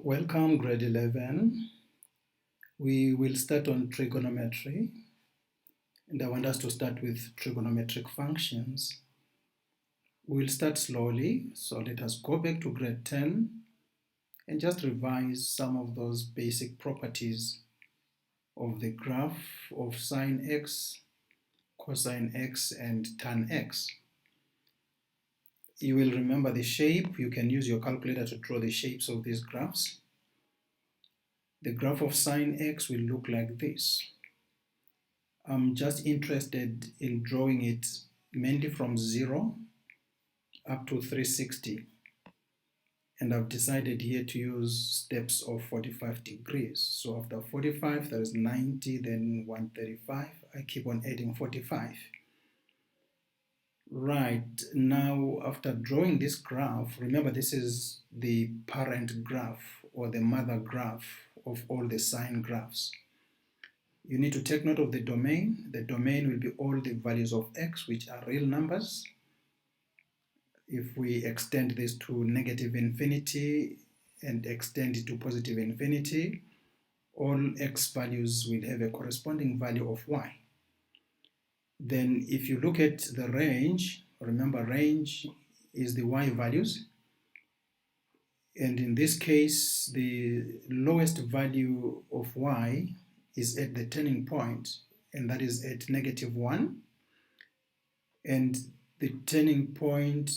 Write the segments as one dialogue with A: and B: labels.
A: Welcome, grade 11. We will start on trigonometry, and I want us to start with trigonometric functions. We'll start slowly, so let us go back to grade 10 and just revise some of those basic properties of the graph of sine x, cosine x, and tan x. You will remember the shape. You can use your calculator to draw the shapes of these graphs. The graph of sine x will look like this. I'm just interested in drawing it mainly from 0 up to 360, and I've decided here to use steps of 45 degrees. So after 45 there is 90, then 135. I keep on adding 45. Right, now after drawing this graph, remember this is the parent graph or the mother graph of all the sine graphs. You need to take note of the domain. The domain will be all the values of x, which are real numbers. If we extend this to negative infinity and extend it to positive infinity, all x values will have a corresponding value of y. Then if you look at the range, remember range is the y values. And in this case, the lowest value of y is at the turning point, and that is at -1. And the turning point,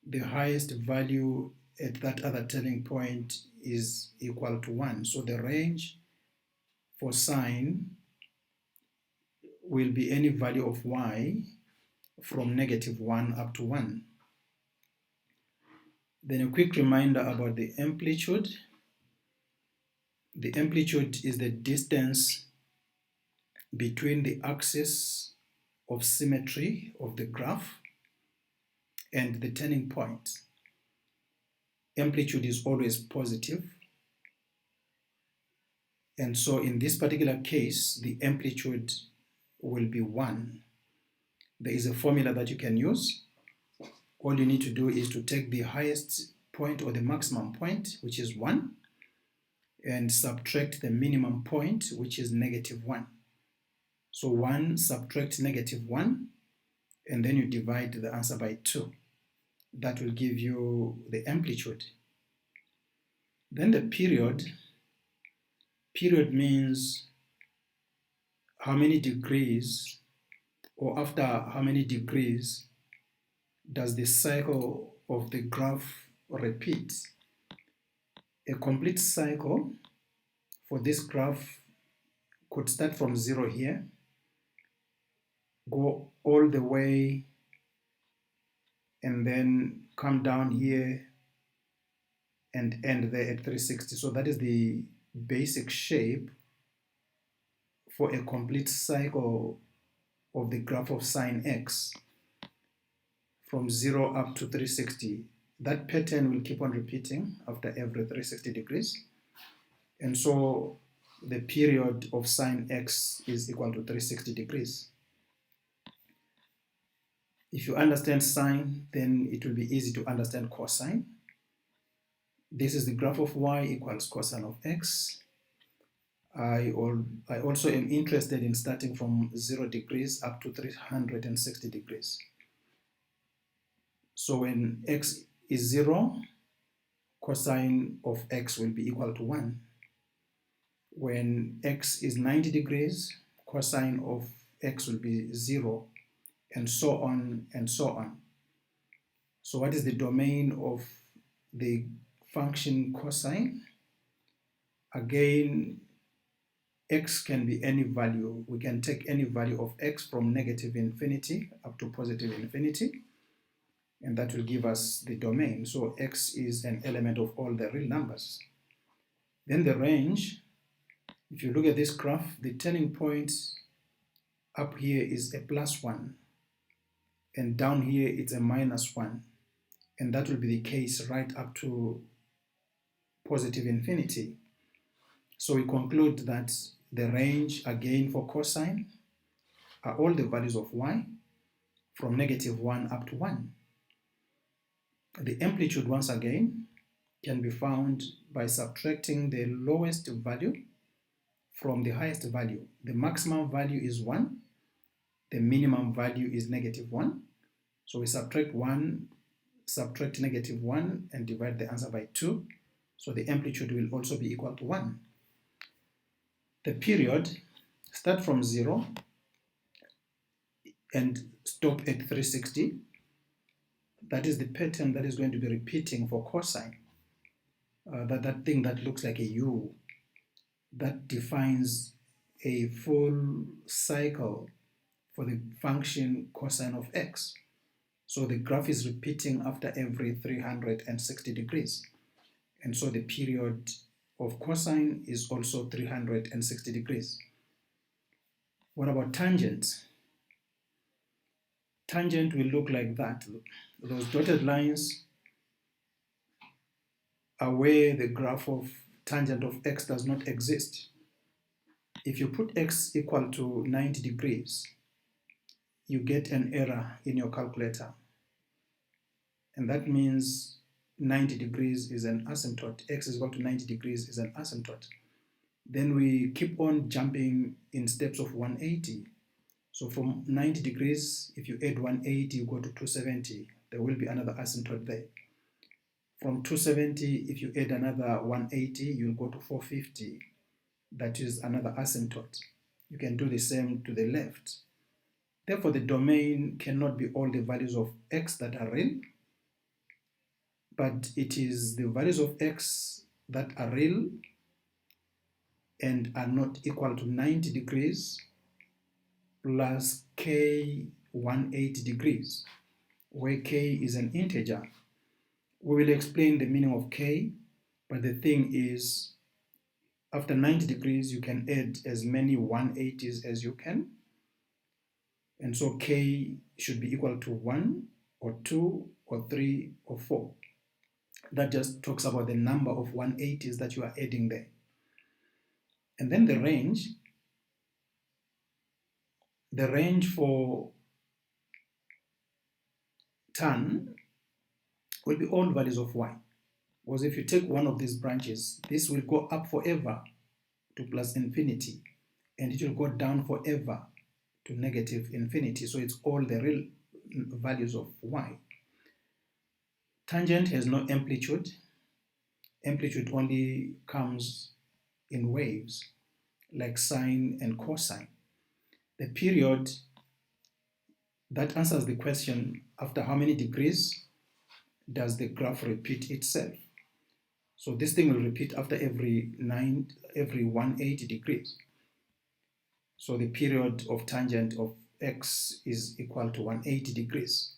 A: the highest value at that other turning point is equal to 1. So the range for sine will be any value of y from -1 up to 1. Then a quick reminder about the amplitude. The amplitude is the distance between the axis of symmetry of the graph and the turning point. Amplitude is always positive, and so in this particular case the amplitude will be 1. There is a formula that you can use. All you need to do is to take the highest point or the maximum point, which is 1, and subtract the minimum point, which is -1. So 1 subtract -1, and then you divide the answer by 2. That will give you the amplitude. Then the period. Period means how many degrees, or after how many degrees does the cycle of the graph repeat. A complete cycle for this graph could start from 0 here, go all the way, and then come down here and end there at 360. So that is the basic shape for a complete cycle of the graph of sine x from 0 up to 360. That pattern will keep on repeating after every 360 degrees. And so the period of sine x is equal to 360 degrees. If you understand sine, then it will be easy to understand cosine. This is the graph of y equals cosine of x. I also am interested in starting from 0 degrees up to 360 degrees. So when x is 0, cosine of x will be equal to 1. When x is 90 degrees, cosine of x will be 0, and so on and so on. So what is the domain of the function cosine? Again, x can be any value. We can take any value of x from -infinity up to positive infinity, and that will give us the domain. So x is an element of all the real numbers. Then the range. If you look at this graph, the turning point up here is a +1, and down here it's a -1, and that will be the case right up to positive infinity. So we conclude that the range again for cosine are all the values of y from -1 up to 1. The amplitude, once again, can be found by subtracting the lowest value from the highest value. The maximum value is 1, the minimum value is -1. So we subtract 1, subtract -1, and divide the answer by 2. So the amplitude will also be equal to 1. The period start from 0 and stop at 360. That is the pattern that is going to be repeating for cosine. That thing that looks like a U, that defines a full cycle for the function cosine of x. So the graph is repeating after every 360 degrees. And so the period of cosine is also 360 degrees. What about tangent? Tangent will look like that. Those dotted lines are where the graph of tangent of x does not exist. If you put x equal to 90 degrees, you get an error in your calculator. And that means 90 degrees is an asymptote. X is equal to 90 degrees is an asymptote. Then we keep on jumping in steps of 180. So from 90 degrees, if you add 180, you go to 270. There will be another asymptote there. From 270, if you add another 180, you'll go to 450. That is another asymptote. You can do the same to the left. Therefore, the domain cannot be all the values of x that are real, but it is the values of x that are real and are not equal to 90 degrees plus k 180 degrees, where k is an integer. We will explain the meaning of k, but the thing is, after 90 degrees, you can add as many 180s as you can. And so k should be equal to 1 or 2 or 3 or 4. That just talks about the number of 180s that you are adding there. And then the range for tan will be all values of y. Because if you take one of these branches, this will go up forever to plus infinity, and it will go down forever to negative infinity. So it's all the real values of y. Tangent has no amplitude. Amplitude only comes in waves, like sine and cosine. The period that answers the question, after how many degrees does the graph repeat itself? So this thing will repeat after every 180 degrees. So the period of tangent of x is equal to 180 degrees.